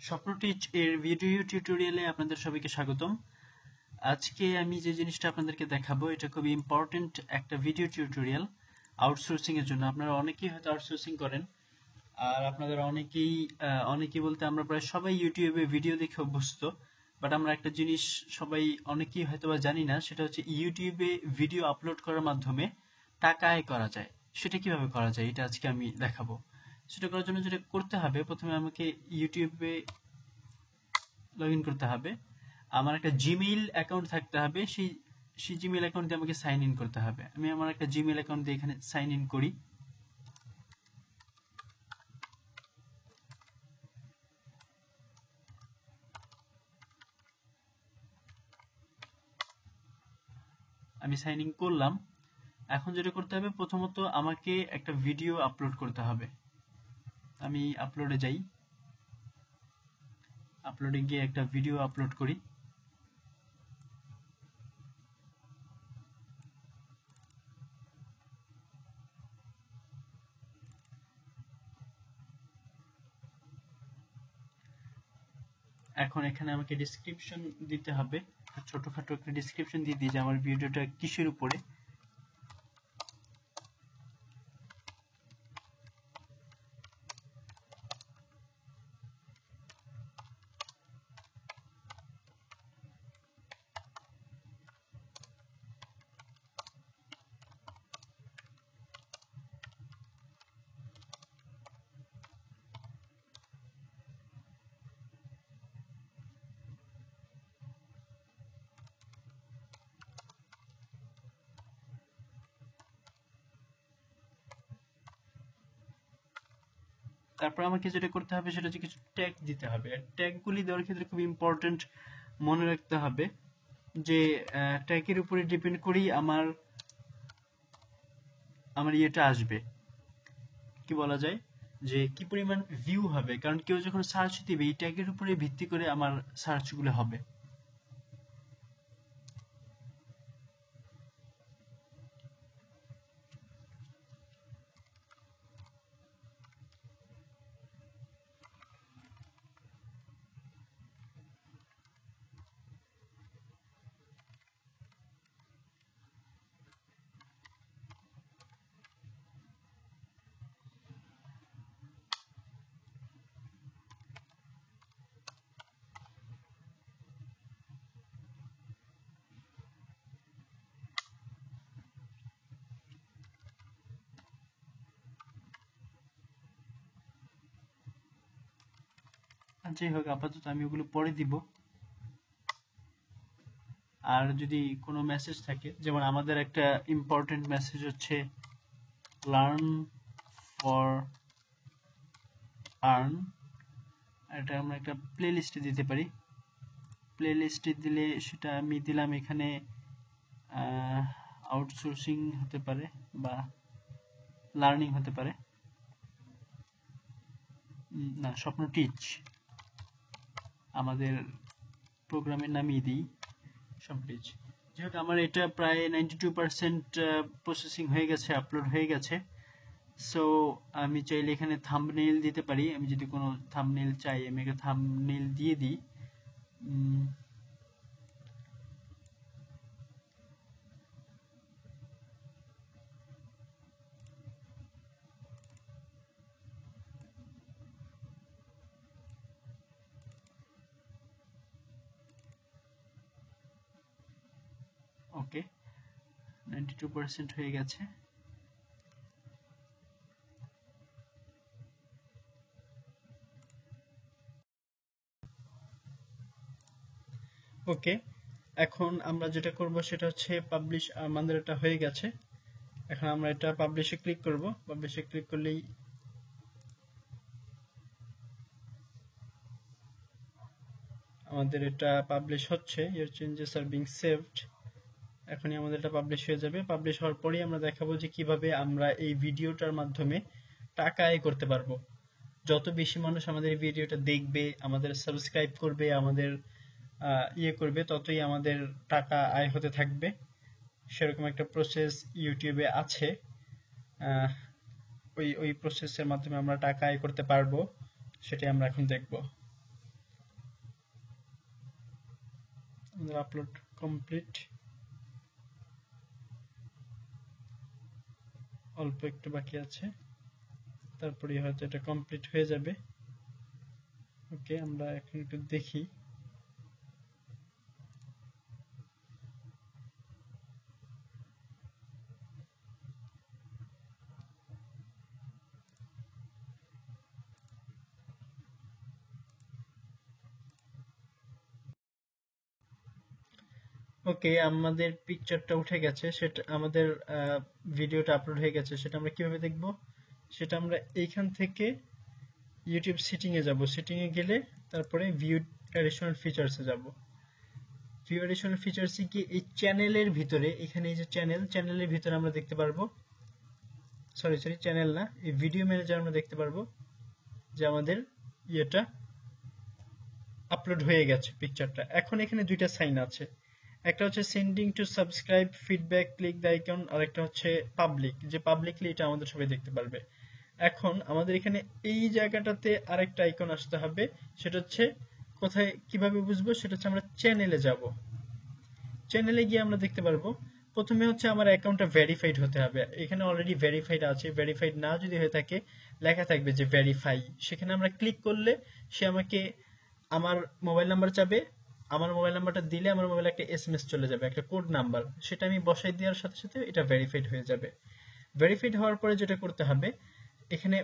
স্বপ্নটিচ এর ভিডিও টিউটোরিয়ালে আপনাদের সবাইকে স্বাগতম। আজকে আমি যে জিনিসটা আপনাদেরকে দেখাবো এটা খুবই ইম্পর্টেন্ট একটা ভিডিও টিউটোরিয়াল আউটসোর্সিং এর জন্য। আপনারা অনেকেই হয়তো আউটসোর্সিং করেন, আর আপনাদের অনেকেই বলতে আমরা প্রায় সবাই ইউটিউবে ভিডিও দেখে অভ্যস্ত, বাট আমরা একটা জিনিস সবাই অনেকেই হয়তো বা জানি না, সেটা হচ্ছে ইউটিউবে ভিডিও আপলোড করার মাধ্যমে টাকা আয় করা যায়। সেটা কিভাবে করা যায় এটা আজকে আমি দেখাবো। সেটা করার জন্য যেটা করতে হবে, প্রথমে আমাকে ইউটিউবে লগ ইন করতে হবে। আমার একটা জিমেইল অ্যাকাউন্ট থাকতে হবে, সেই জিমেইল অ্যাকাউন্টে আমাকে সাইন ইন করতে হবে। আমি আমার একটা জিমেইল অ্যাকাউন্ট দিয়ে এখানে সাইন ইন করি। আমি সাইন ইন করলাম। এখন যেটা করতে হবে, প্রথমত আমাকে একটা ভিডিও আপলোড করতে হবে। আমি আপলোডে যাই, আপলোডে গিয়ে একটা ভিডিও আপলোড করি। এখন এখানে আমাকে ডেসক্রিপশন দিতে হবে, ছোটখাটো একটা ডেসক্রিপশন দিয়ে দিই যে আমার ভিডিওটা কিসের উপরে। তারপর আমাকে যেটা করতে হবে সেটা হচ্ছে কিছু ট্যাগ দিতে হবে। আর ট্যাগগুলি দেওয়ার ক্ষেত্রে খুব ইম্পর্টেন্ট মনে রাখতে হবে যে ট্যাগের উপরে ডিপেন্ড করেই আমার ইয়েটা আসবে, কি বলা যায়, যে কি পরিমাণ ভিউ হবে। কারণ কেউ যখন সার্চ দিবে এই ট্যাগের উপরে ভিত্তি করে আমার সার্চগুলো হবে। যাই হোক, আপাতত আমি ওগুলো পরে দিব। আর যদি কোনো মেসেজ থাকে, যেমন আমাদের একটা ইম্পর্টেন্ট মেসেজ হচ্ছে লার্ন ফর আর্ন, এটা আমরা একটা প্লে লিস্টে দিতে পারি। প্লে লিস্টে দিলে সেটা আমি দিলাম এখানে আউটসোর্সিং হতে পারে বা লার্নিং হতে পারে, না স্বপ্ন টিচ আমাদের প্রোগ্রামের নামই দিই স্বপ্ন টিচ। যেহেতু আমার এটা প্রায় 92% প্রসেসিং হয়ে গেছে, আপলোড হয়ে গেছে। সো আমি চাইলে এখানে থাম্বনেইল দিতে পারি। আমি যদি কোনো থাম্বনেইল চাই আমি একটা থাম্বনেইল দিয়ে দিই। ওকে, 92% হয়ে গেছে। ওকে, এখন আমরা যেটা করব সেটা হচ্ছে পাবলিশ। আমাদের এটা হয়ে গেছে। এখন আমরা এটা পাবলিশে ক্লিক করব। পাবলিশে ক্লিক করলেই আমাদের এটা পাবলিশ হচ্ছে। your changes are being saved। এখনই আমাদের এটা পাবলিশ হয়ে যাবে। পাবলিশ হওয়ার পরেই আমরা দেখাবো যে কিভাবে আমরা এই ভিডিওটার মাধ্যমে টাকা আয় করতে পারবো। যত বেশি মানুষ আমাদের এই ভিডিওটা দেখবে, আমাদের সাবস্ক্রাইব করবে, আমাদের ইয়ে করবে, ততই আমাদের টাকা আয় হতে থাকবে। সেরকম একটা প্রসেস ইউটিউবে আছে। ওই প্রসেসের মাধ্যমে আমরা টাকা আয় করতে পারবো, সেটাই আমরা এখন দেখব। আমাদের আপলোড কমপ্লিট, অল্প একটু বাকি আছে, তারপরে হয়তো এটা কমপ্লিট হয়ে যাবে। ওকে, আমরা এখন একটু দেখি। ওকে, আমাদের পিকচারটা উঠে গেছে, সেটা আমাদের ভিডিওটা আপলোড হয়ে গেছে। সেটা আমরা কিভাবে দেখব? সেটা আমরা এইখান থেকে ইউটিউব সেটিং এ যাব। সেটিং এ গেলে তারপরে ভিউ অ্যাডিশনাল ফিচারসে যাব। ভিউ অ্যাডিশনাল ফিচারসে গিয়ে এই চ্যানেলের ভিতরে, এখানে এই যে চ্যানেলের ভিতরে আমরা দেখতে পারবো, সরি চ্যানেল না, এই ভিডিও ম্যানেজার আমরা দেখতে পারবো যে আমাদের ইয়েটা আপলোড হয়ে গেছে পিকচারটা। এখন এখানে দুইটা সাইন আছে, একটা হচ্ছে sending to subscribe, feedback, click the icon, আর একটা হচ্ছে পাবলিক, যে পাবলিকলি এটা আমাদের সবাই দেখতে পারবে। এখন আমাদের এখানে এই জায়গাটাতে আরেকটা আইকন আসতে হবে, সেটা হচ্ছে কোথায়, কিভাবে বুঝবো? সেটা হচ্ছে আমরা চ্যানেলে যাব। চ্যানেলে গিয়ে আমরা দেখতে পারবো প্রথমে হচ্ছে আমার অ্যাকাউন্টটা ভেরিফাইড হতে হবে। এখানে অলরেডি ভেরিফাইড আছে, ভেরিফাইড না যদি হয়ে থাকে লেখা থাকবে যে ভেরিফাই, সেখানে আমরা ক্লিক করলে সে আমাকে আমার মোবাইল নাম্বার চাবে। আমার মোবাইল নাম্বারটা দিলে আমার মোবাইলে একটা এসএমএস চলে যাবে, একটা কোড নাম্বার, সেটা আমি বসাই দেওয়ার সাথে সাথে এটা ভেরিফাইড হয়ে যাবে। ভেরিফাইড হওয়ার পরে যেটা করতে হবে, এখানে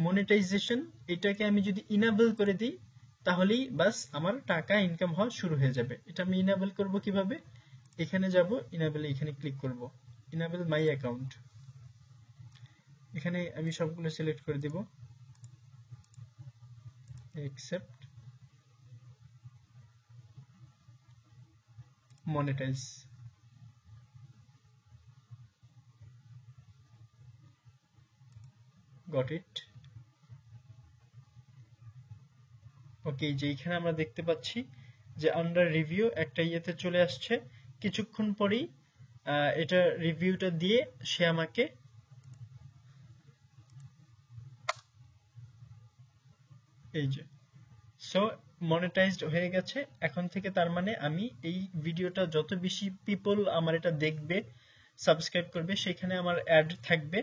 মনিটাইজেশন এটাকে আমি যদি ইনেবল করে দিই তাহলেই বাস আমার টাকা ইনকাম হওয়া শুরু হয়ে যাবে। এটা আমি ইনেবল করব কিভাবে? এখানে যাব, ইনেবল, এখানে ক্লিক করব, ইনেবল মাই অ্যাকাউন্ট, এখানে আমি সবগুলো সিলেক্ট করে দিব, accept, monetize, got it. ওকে, যে এখানে আমরা দেখতে পাচ্ছি যে আন্ডার রিভিউ একটা ইয়েতে চলে আসছে। কিছুক্ষণ পরেই এটা রিভিউটা দিয়ে সে আমাকে এই যে সো মনিটাইজড হয়ে গেছে। এখন থেকে তার মানে আমি এই ভিডিওটা যত বেশি পিপল আমার এটা দেখবে, সাবস্ক্রাইব করবে, সেখানে আমার অ্যাড থাকবে,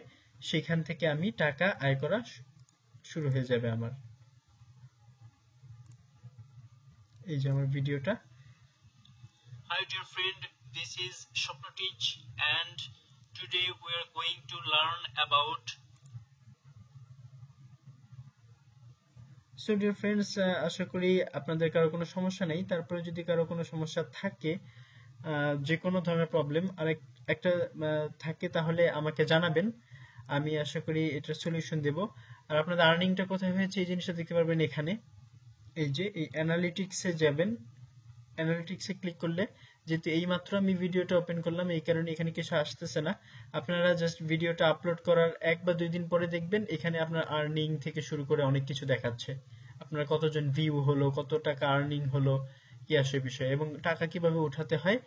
সেখান থেকে আমি টাকা আয় করা শুরু হয়ে যাবে আমার। এই যে আমার ভিডিওটা। Hi dear friend, this is Shopnotich and today we are going to learn about So dear friends, আশা করি আপনাদের কারো কোনো সমস্যা নেই। তারপরে যদি কারো কোনো সমস্যা থাকে, যে কোনো ধরনের প্রবলেম আর একটা থাকে, তাহলে আমাকে জানাবেন, আমি আশা করি এটার সলিউশন দেব। আর আপনাদের আর্নিংটা কোথায় হয়েছে এই জিনিসটা দেখতে পারবেন এখানে। এই যে এই অ্যানালিটিক্সে যাবেন, অ্যানালিটিক্সে ক্লিক করলে, যেহেতু এইমাত্র আমি ভিডিওটা ওপেন করলাম এই কারণে এখানে কিছু আসতেছে না, আপনারা জাস্ট ভিডিওটা আপলোড করার 1 বা 2 দিন পরে দেখবেন এখানে আপনার আর্নিং থেকে শুরু করে অনেক কিছু দেখাচ্ছে, আপনার কতজন ভিউ হলো, কত টাকা আর্নিং হলো, কি আসে বিষয়, এবং টাকা কিভাবে উঠাতে হয়।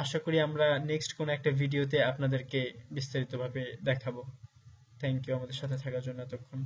আশা করি আমরা নেক্সট কোন একটা ভিডিওতে আপনাদেরকে বিস্তারিতভাবে দেখাবো। থ্যাংক ইউ আমাদের সাথে থাকার জন্য এতক্ষণ।